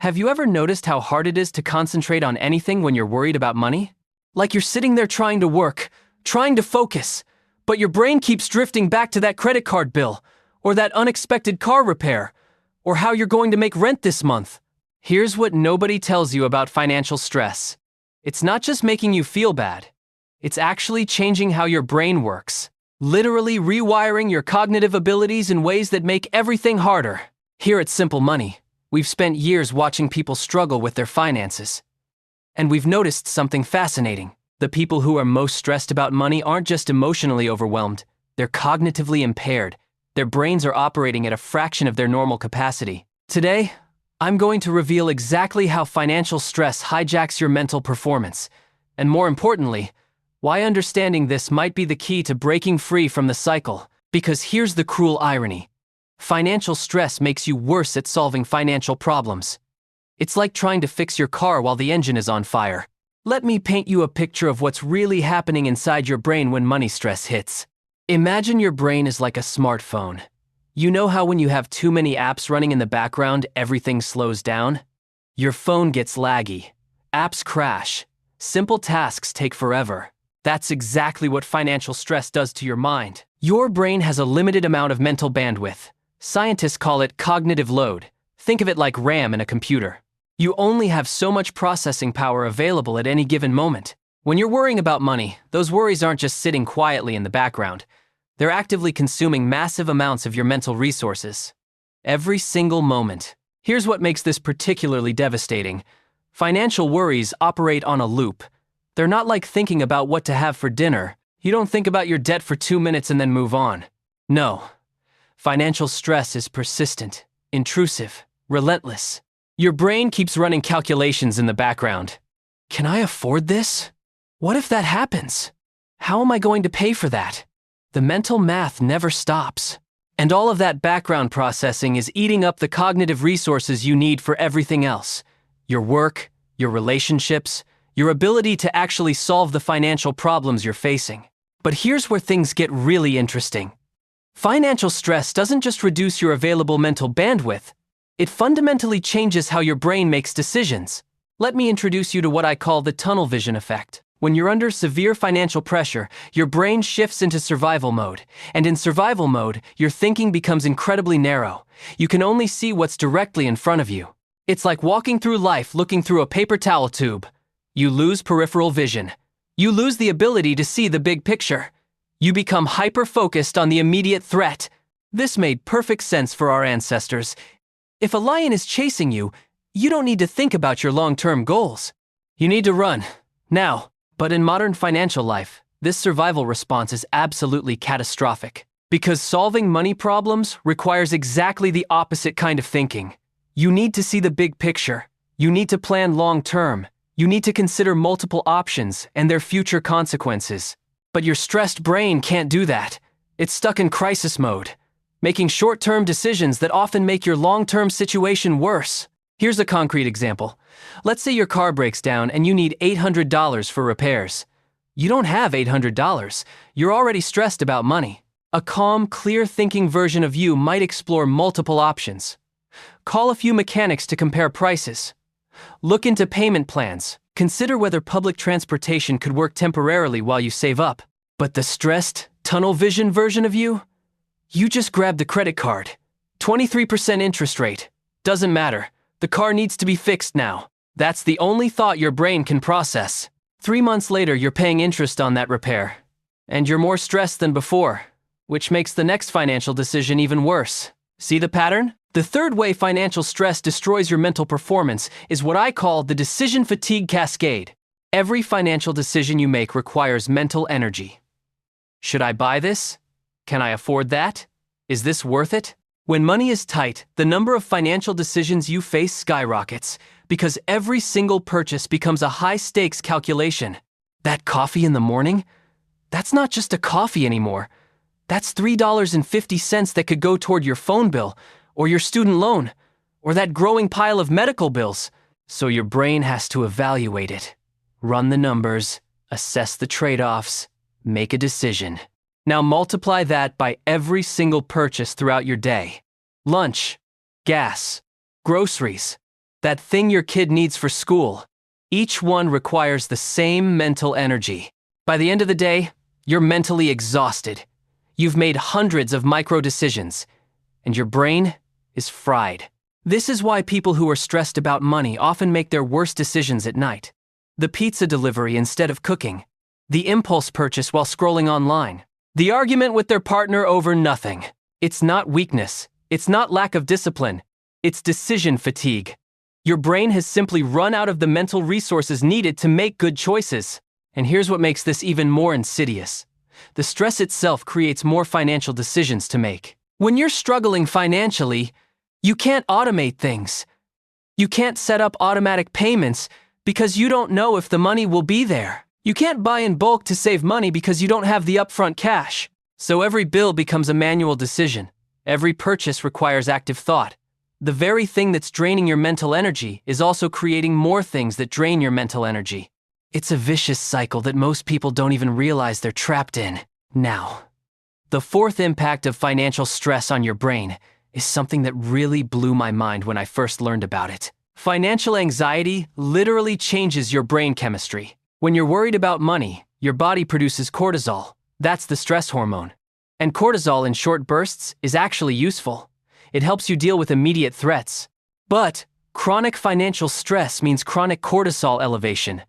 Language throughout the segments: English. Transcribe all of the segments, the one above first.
Have you ever noticed how hard it is to concentrate on anything when you're worried about money? Like you're sitting there trying to work, trying to focus, but your brain keeps drifting back to that credit card bill, or that unexpected car repair, or how you're going to make rent this month. Here's what nobody tells you about financial stress. It's not just making you feel bad. It's actually changing how your brain works, literally rewiring your cognitive abilities in ways that make everything harder. Here at Simple Money, we've spent years watching people struggle with their finances. And we've noticed something fascinating. The people who are most stressed about money aren't just emotionally overwhelmed, they're cognitively impaired. Their brains are operating at a fraction of their normal capacity. Today, I'm going to reveal exactly how financial stress hijacks your mental performance, and more importantly, why understanding this might be the key to breaking free from the cycle. Because here's the cruel irony. Financial stress makes you worse at solving financial problems. It's like trying to fix your car while the engine is on fire. Let me paint you a picture of what's really happening inside your brain when money stress hits. Imagine your brain is like a smartphone. You know how when you have too many apps running in the background, everything slows down? Your phone gets laggy. Apps crash. Simple tasks take forever. That's exactly what financial stress does to your mind. Your brain has a limited amount of mental bandwidth. Scientists call it cognitive load. Think of it like RAM in a computer. You only have so much processing power available at any given moment. When you're worrying about money, those worries aren't just sitting quietly in the background. They're actively consuming massive amounts of your mental resources. Every single moment. Here's what makes this particularly devastating. Financial worries operate on a loop. They're not like thinking about what to have for dinner. You don't think about your debt for 2 minutes and then move on. No. Financial stress is persistent, intrusive, relentless. Your brain keeps running calculations in the background. Can I afford this? What if that happens? How am I going to pay for that? The mental math never stops. And all of that background processing is eating up the cognitive resources you need for everything else. Your work, your relationships, your ability to actually solve the financial problems you're facing. But here's where things get really interesting. Financial stress doesn't just reduce your available mental bandwidth, it fundamentally changes how your brain makes decisions. Let me introduce you to what I call the tunnel vision effect. When you're under severe financial pressure, your brain shifts into survival mode. And in survival mode, your thinking becomes incredibly narrow. You can only see what's directly in front of you. It's like walking through life looking through a paper towel tube. You lose peripheral vision. You lose the ability to see the big picture. You become hyper-focused on the immediate threat. This made perfect sense for our ancestors. If a lion is chasing you, you don't need to think about your long-term goals. You need to run. Now. But in modern financial life, this survival response is absolutely catastrophic. Because solving money problems requires exactly the opposite kind of thinking. You need to see the big picture. You need to plan long-term. You need to consider multiple options and their future consequences. But your stressed brain can't do that. It's stuck in crisis mode, making short-term decisions that often make your long-term situation worse. Here's a concrete example. Let's say your car breaks down and you need $800 for repairs. You don't have $800. You're already stressed about money. A calm, clear-thinking version of you might explore multiple options. Call a few mechanics to compare prices. Look into payment plans. Consider whether public transportation could work temporarily while you save up. But the stressed, tunnel vision version of you? You just grab the credit card. 23% interest rate. Doesn't matter. The car needs to be fixed now. That's the only thought your brain can process. 3 months later, you're paying interest on that repair. And you're more stressed than before, which makes the next financial decision even worse. See the pattern? The third way financial stress destroys your mental performance is what I call the decision fatigue cascade. Every financial decision you make requires mental energy. Should I buy this? Can I afford that? Is this worth it? When money is tight, the number of financial decisions you face skyrockets because every single purchase becomes a high-stakes calculation. That coffee in the morning? That's not just a coffee anymore. That's $3.50 that could go toward your phone bill, or your student loan, or that growing pile of medical bills. So your brain has to evaluate it, run the numbers, assess the trade-offs, make a decision. Now multiply that by every single purchase throughout your day. Lunch, gas, groceries, that thing your kid needs for school. Each one requires the same mental energy. By the end of the day, you're mentally exhausted. You've made hundreds of micro decisions, and your brain is fried. This is why people who are stressed about money often make their worst decisions at night. The pizza delivery instead of cooking. The impulse purchase while scrolling online. The argument with their partner over nothing. It's not weakness. It's not lack of discipline. It's decision fatigue. Your brain has simply run out of the mental resources needed to make good choices. And here's what makes this even more insidious. The stress itself creates more financial decisions to make. When you're struggling financially, you can't automate things. You can't set up automatic payments because you don't know if the money will be there. You can't buy in bulk to save money because you don't have the upfront cash. So every bill becomes a manual decision. Every purchase requires active thought. The very thing that's draining your mental energy is also creating more things that drain your mental energy. It's a vicious cycle that most people don't even realize they're trapped in. Now, the fourth impact of financial stress on your brain is something that really blew my mind when I first learned about it. Financial anxiety literally changes your brain chemistry. When you're worried about money, your body produces cortisol. That's the stress hormone. And cortisol in short bursts is actually useful. It helps you deal with immediate threats. But chronic financial stress means chronic cortisol elevation.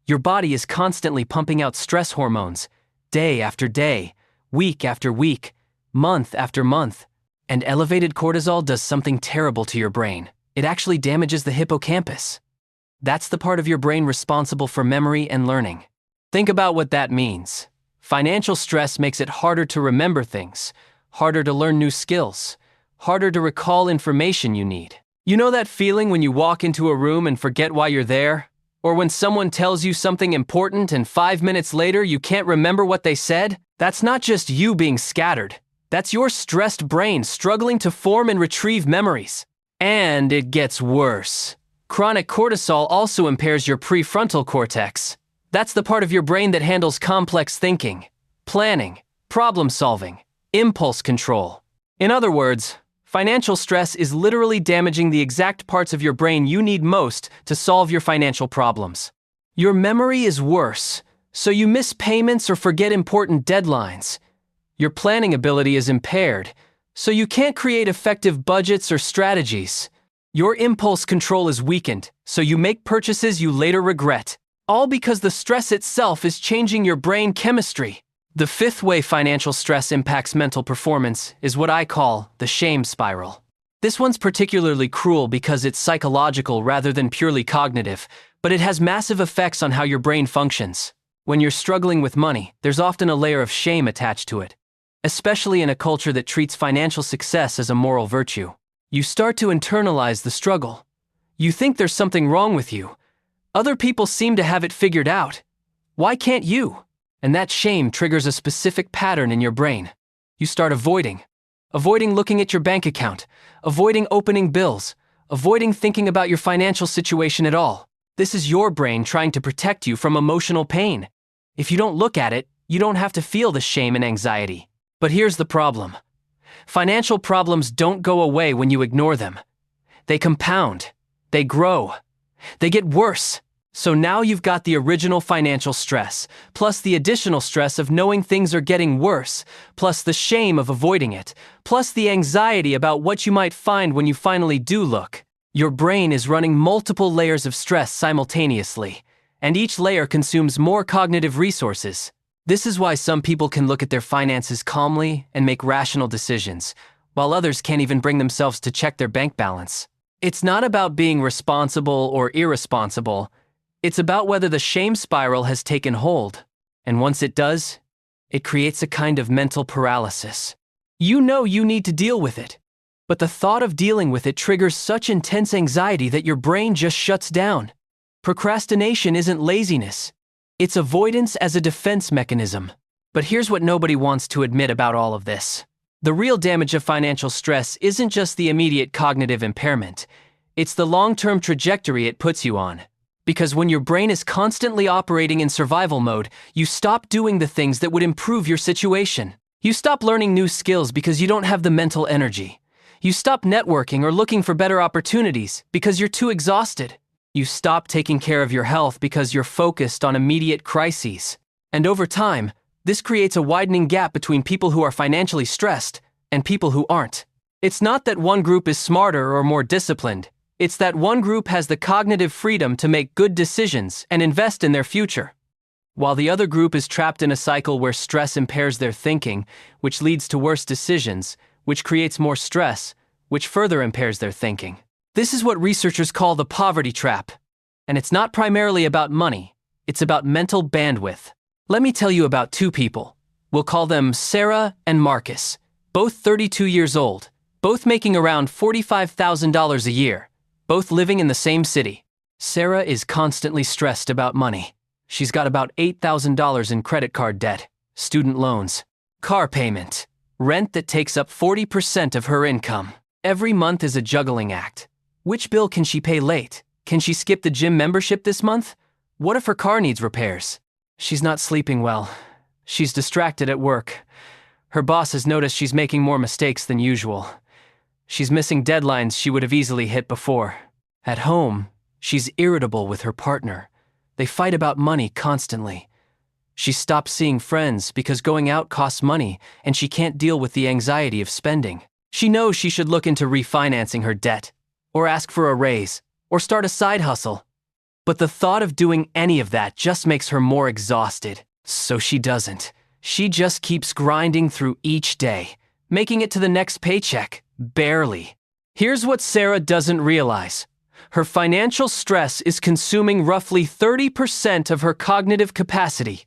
Your body is constantly pumping out stress hormones, day after day, week after week, month after month. And elevated cortisol does something terrible to your brain. It actually damages the hippocampus. That's the part of your brain responsible for memory and learning. Think about what that means. Financial stress makes it harder to remember things, harder to learn new skills, harder to recall information you need. You know that feeling when you walk into a room and forget why you're there? Or when someone tells you something important and 5 minutes later you can't remember what they said? That's not just you being scattered. That's your stressed brain struggling to form and retrieve memories. And it gets worse. Chronic cortisol also impairs your prefrontal cortex. That's the part of your brain that handles complex thinking, planning, problem solving, impulse control. In other words, financial stress is literally damaging the exact parts of your brain you need most to solve your financial problems. Your memory is worse, so you miss payments or forget important deadlines. Your planning ability is impaired, so you can't create effective budgets or strategies. Your impulse control is weakened, so you make purchases you later regret. All because the stress itself is changing your brain chemistry. The fifth way financial stress impacts mental performance is what I call the shame spiral. This one's particularly cruel because it's psychological rather than purely cognitive, but it has massive effects on how your brain functions. When you're struggling with money, there's often a layer of shame attached to it, especially in a culture that treats financial success as a moral virtue. You start to internalize the struggle. You think there's something wrong with you. Other people seem to have it figured out. Why can't you? And that shame triggers a specific pattern in your brain. You start avoiding looking at your bank account, avoiding opening bills, avoiding thinking about your financial situation at all. This is your brain trying to protect you from emotional pain. If you don't look at it, you don't have to feel the shame and anxiety. But here's the problem. Financial problems don't go away when you ignore them. They compound. They grow. They get worse. So now you've got the original financial stress, plus the additional stress of knowing things are getting worse, plus the shame of avoiding it, plus the anxiety about what you might find when you finally do look. Your brain is running multiple layers of stress simultaneously, and each layer consumes more cognitive resources. This is why some people can look at their finances calmly and make rational decisions, while others can't even bring themselves to check their bank balance. It's not about being responsible or irresponsible. It's about whether the shame spiral has taken hold. And once it does, it creates a kind of mental paralysis. You know you need to deal with it, but the thought of dealing with it triggers such intense anxiety that your brain just shuts down. Procrastination isn't laziness. It's avoidance as a defense mechanism. But here's what nobody wants to admit about all of this. The real damage of financial stress isn't just the immediate cognitive impairment. It's the long-term trajectory it puts you on. Because when your brain is constantly operating in survival mode, you stop doing the things that would improve your situation. You stop learning new skills because you don't have the mental energy. You stop networking or looking for better opportunities because you're too exhausted. You stop taking care of your health because you're focused on immediate crises. And over time, this creates a widening gap between people who are financially stressed and people who aren't. It's not that one group is smarter or more disciplined. It's that one group has the cognitive freedom to make good decisions and invest in their future, while the other group is trapped in a cycle where stress impairs their thinking, which leads to worse decisions, which creates more stress, which further impairs their thinking. This is what researchers call the poverty trap. And it's not primarily about money, it's about mental bandwidth. Let me tell you about two people. We'll call them Sarah and Marcus, both 32 years old, both making around $45,000 a year, both living in the same city. Sarah is constantly stressed about money. She's got about $8,000 in credit card debt, student loans, car payment, rent that takes up 40% of her income. Every month is a juggling act. Which bill can she pay late? Can she skip the gym membership this month? What if her car needs repairs? She's not sleeping well. She's distracted at work. Her boss has noticed she's making more mistakes than usual. She's missing deadlines she would have easily hit before. At home, she's irritable with her partner. They fight about money constantly. She stopped seeing friends because going out costs money and she can't deal with the anxiety of spending. She knows she should look into refinancing her debt, or ask for a raise, or start a side hustle. But the thought of doing any of that just makes her more exhausted. So she doesn't. She just keeps grinding through each day, making it to the next paycheck, barely. Here's what Sarah doesn't realize. Her financial stress is consuming roughly 30% of her cognitive capacity.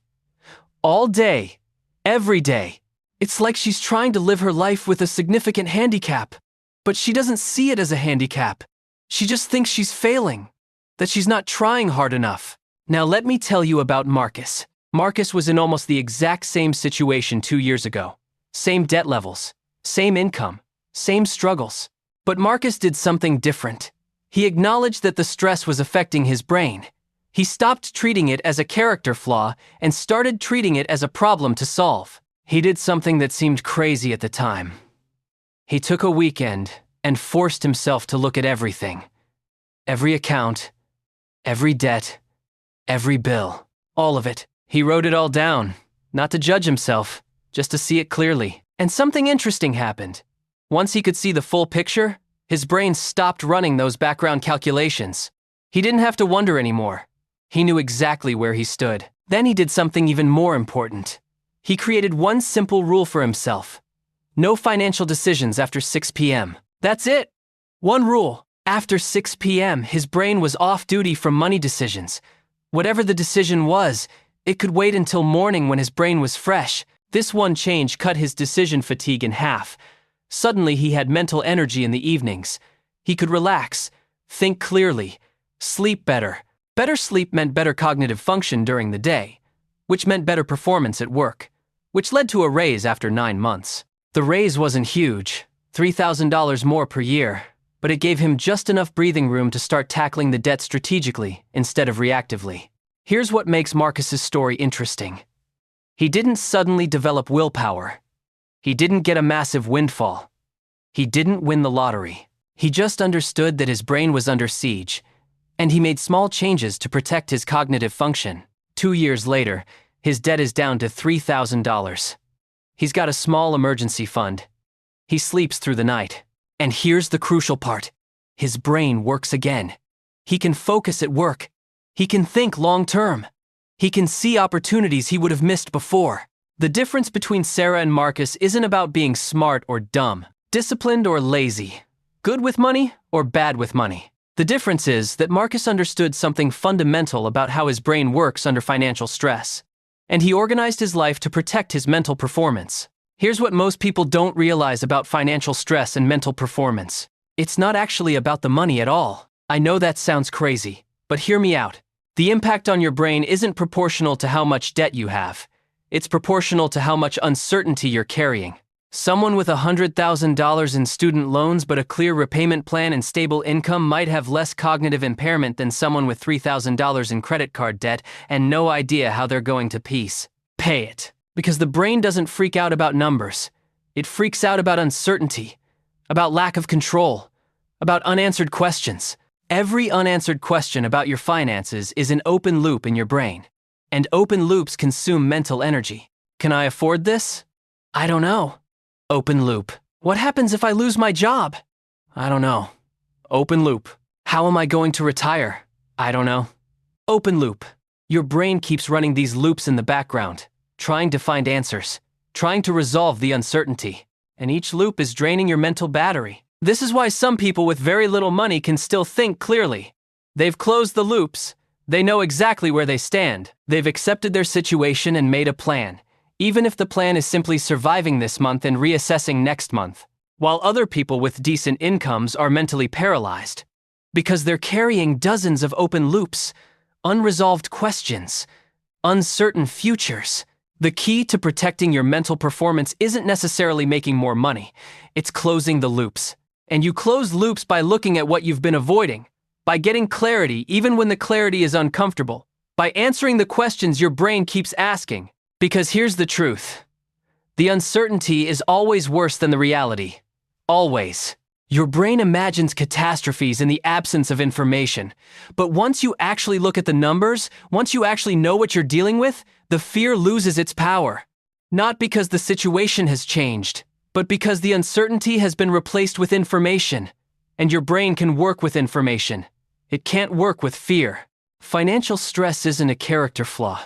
All day, every day. It's like she's trying to live her life with a significant handicap. But she doesn't see it as a handicap. She just thinks she's failing, that she's not trying hard enough. Now let me tell you about Marcus. Marcus was in almost the exact same situation 2 years ago. Same debt levels, same income, same struggles. But Marcus did something different. He acknowledged that the stress was affecting his brain. He stopped treating it as a character flaw and started treating it as a problem to solve. He did something that seemed crazy at the time. He took a weekend and forced himself to look at everything. Every account, every debt, every bill, all of it. He wrote it all down, not to judge himself, just to see it clearly. And something interesting happened. Once he could see the full picture, his brain stopped running those background calculations. He didn't have to wonder anymore. He knew exactly where he stood. Then he did something even more important. He created one simple rule for himself. No financial decisions after 6 p.m. That's it. One rule. After 6 p.m., his brain was off duty from money decisions. Whatever the decision was, it could wait until morning when his brain was fresh. This one change cut his decision fatigue in half. Suddenly he had mental energy in the evenings. He could relax, think clearly, sleep better. Better sleep meant better cognitive function during the day, which meant better performance at work, which led to a raise after 9 months. The raise wasn't huge, $3,000 more per year, but it gave him just enough breathing room to start tackling the debt strategically instead of reactively. Here's what makes Marcus's story interesting. He didn't suddenly develop willpower. He didn't get a massive windfall. He didn't win the lottery. He just understood that his brain was under siege, and he made small changes to protect his cognitive function. 2 years later, his debt is down to $3,000. He's got a small emergency fund. He sleeps through the night. And here's the crucial part. His brain works again. He can focus at work. He can think long-term. He can see opportunities he would have missed before. The difference between Sarah and Marcus isn't about being smart or dumb, disciplined or lazy, good with money or bad with money. The difference is that Marcus understood something fundamental about how his brain works under financial stress, and he organized his life to protect his mental performance. Here's what most people don't realize about financial stress and mental performance. It's not actually about the money at all. I know that sounds crazy, but hear me out. The impact on your brain isn't proportional to how much debt you have. It's proportional to how much uncertainty you're carrying. Someone with $100,000 in student loans but a clear repayment plan and stable income might have less cognitive impairment than someone with $3,000 in credit card debt and no idea how they're going to pay it. Because the brain doesn't freak out about numbers. It freaks out about uncertainty. about lack of control, about unanswered questions. Every unanswered question about your finances is an open loop in your brain. And open loops consume mental energy. Can I afford this? I don't know. Open loop. What happens if I lose my job? I don't know. Open loop. How am I going to retire? I don't know. Open loop. Your brain keeps running these loops in the background, trying to find answers, trying to resolve the uncertainty. And each loop is draining your mental battery. This is why some people with very little money can still think clearly. They've closed the loops. They know exactly where they stand. They've accepted their situation and made a plan, even if the plan is simply surviving this month and reassessing next month. While other people with decent incomes are mentally paralyzed, because they're carrying dozens of open loops, unresolved questions, uncertain futures. The key to protecting your mental performance isn't necessarily making more money, it's closing the loops. And you close loops by looking at what you've been avoiding, by getting clarity even when the clarity is uncomfortable, by answering the questions your brain keeps asking. Because here's the truth. The uncertainty is always worse than the reality. Always. Your brain imagines catastrophes in the absence of information. But once you actually look at the numbers, once you actually know what you're dealing with, the fear loses its power. Not because the situation has changed, but because the uncertainty has been replaced with information. And your brain can work with information. It can't work with fear. Financial stress isn't a character flaw.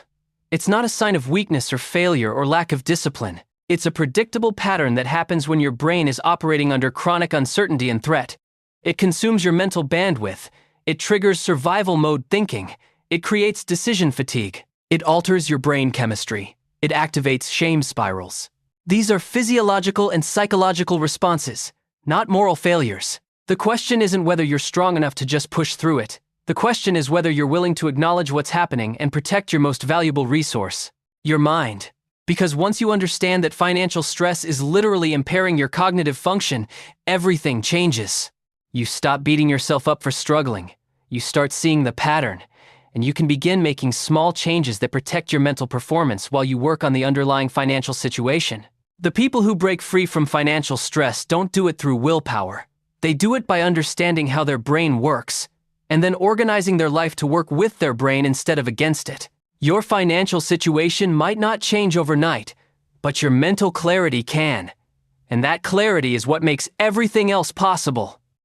It's not a sign of weakness or failure or lack of discipline. It's a predictable pattern that happens when your brain is operating under chronic uncertainty and threat. It consumes your mental bandwidth. It triggers survival mode thinking. It creates decision fatigue. It alters your brain chemistry. It activates shame spirals. These are physiological and psychological responses, not moral failures. The question isn't whether you're strong enough to just push through it. The question is whether you're willing to acknowledge what's happening and protect your most valuable resource, your mind. Because once you understand that financial stress is literally impairing your cognitive function, everything changes. You stop beating yourself up for struggling. You start seeing the pattern, and you can begin making small changes that protect your mental performance while you work on the underlying financial situation. The people who break free from financial stress don't do it through willpower. They do it by understanding how their brain works, and then organizing their life to work with their brain instead of against it. Your financial situation might not change overnight, but your mental clarity can. And that clarity is what makes everything else possible.